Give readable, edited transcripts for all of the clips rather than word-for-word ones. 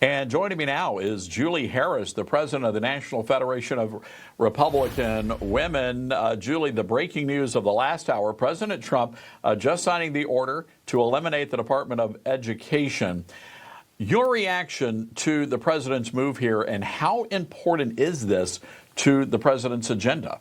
And joining me now is Julie Harris, the president of the National Federation of Republican Women. Julie, the breaking news of the last hour, President Trump just signing the order to eliminate the Department of Education. Your reaction to the president's move here, and how important is this to the president's agenda?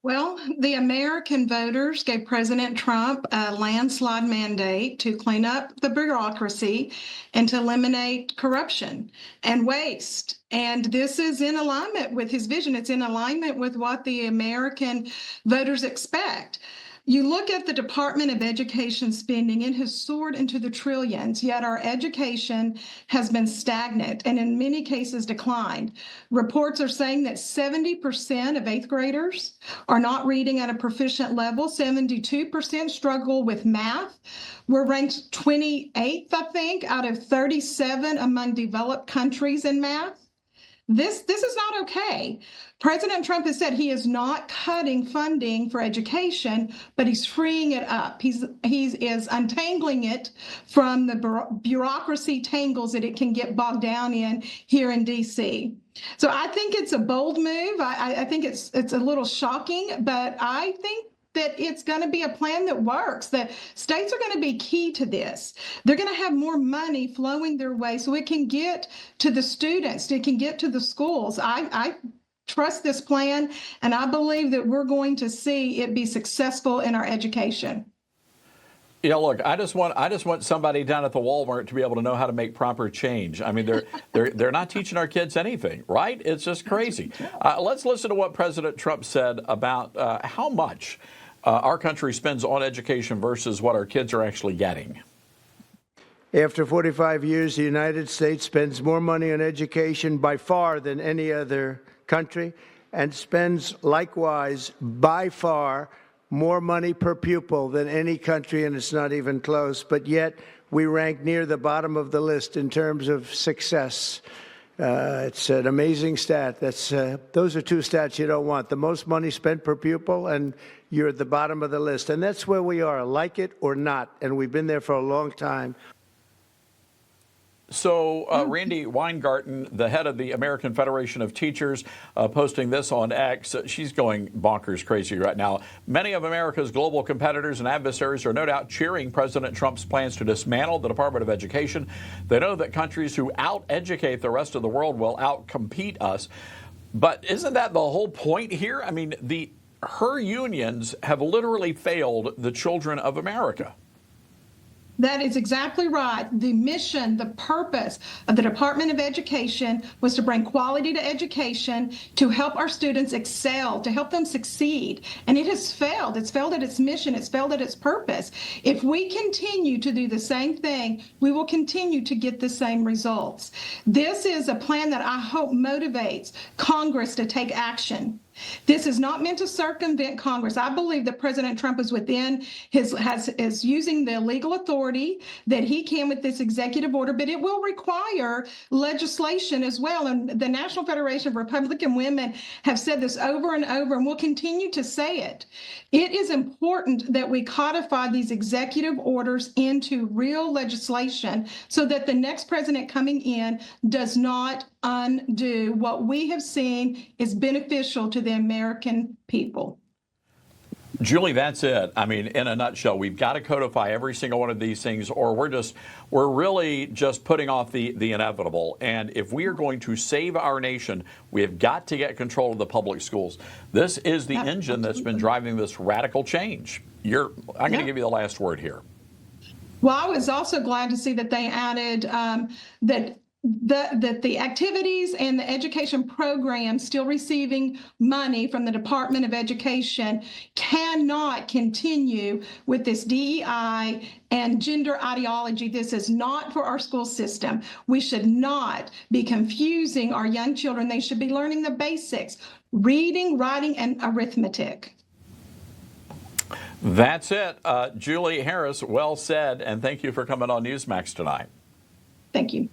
Well, the American voters gave President Trump a landslide mandate to clean up the bureaucracy and to eliminate corruption and waste. And this is in alignment with his vision. It's in alignment with what the American voters expect. You look at the Department of Education spending, it has soared into the trillions, yet our education has been stagnant and in many cases declined. Reports are saying that 70% of eighth graders are not reading at a proficient level. 72% struggle with math. We're ranked 28th, I think, out of 37 among developed countries in math. This is not okay. President Trump has said he is not cutting funding for education, but he's freeing it up. He is untangling it from the bureaucracy tangles that it can get bogged down in here in D.C. So I think it's a bold move. I think it's a little shocking, but I think that it's going to be a plan that works, that states are going to be key to this. They're going to have more money flowing their way so it can get to the students, it can get to the schools. I trust this plan, and I believe that we're going to see it be successful in our education. Yeah, look, I just want somebody down at the Walmart to be able to know how to make proper change. I mean, they're not teaching our kids anything, right? It's just crazy. Let's listen to what President Trump said about how much our country spends on education versus what our kids are actually getting. After 45 years, the United States spends more money on education by far than any other country, and spends likewise by far more money per pupil than any country, and it's not even close. But yet we rank near the bottom of the list in terms of success. It's an amazing stat. Those are two stats you don't want. The most money spent per pupil, and you're at the bottom of the list. And that's where we are, like it or not. And we've been there for a long time. So Randy Weingarten, the head of the American Federation of Teachers, posting this on X. She's going bonkers crazy right now. Many of America's global competitors and adversaries are no doubt cheering President Trump's plans to dismantle the Department of Education. They know that countries who out-educate the rest of the world will out-compete us. But isn't that the whole point here? I mean, her unions have literally failed the children of America. That is exactly right. The mission, the purpose of the Department of Education was to bring quality to education, to help our students excel, to help them succeed. And it has failed. It's failed at its mission. It's failed at its purpose. If we continue to do the same thing, we will continue to get the same results. This is a plan that I hope motivates Congress to take action. This is not meant to circumvent Congress. I believe that President Trump is is using the legal authority that he can with this executive order, but it will require legislation as well. And the National Federation of Republican Women have said this over and over, and will continue to say it. It is important that we codify these executive orders into real legislation so that the next president coming in does not undo what we have seen is beneficial to the American people. Julie, that's it. I mean, in a nutshell, we've got to codify every single one of these things, or we're really just putting off the inevitable. And if we are going to save our nation, we have got to get control of the public schools. This is the engine that's been driving this radical change. I'm going to give you the last word here. Well, I was also glad to see that they added that the activities and the education programs still receiving money from the Department of Education cannot continue with this DEI and gender ideology. This is not for our school system. We should not be confusing our young children. They should be learning the basics: reading, writing, and arithmetic. That's it. Julie Harris, well said, and thank you for coming on Newsmax tonight. Thank you.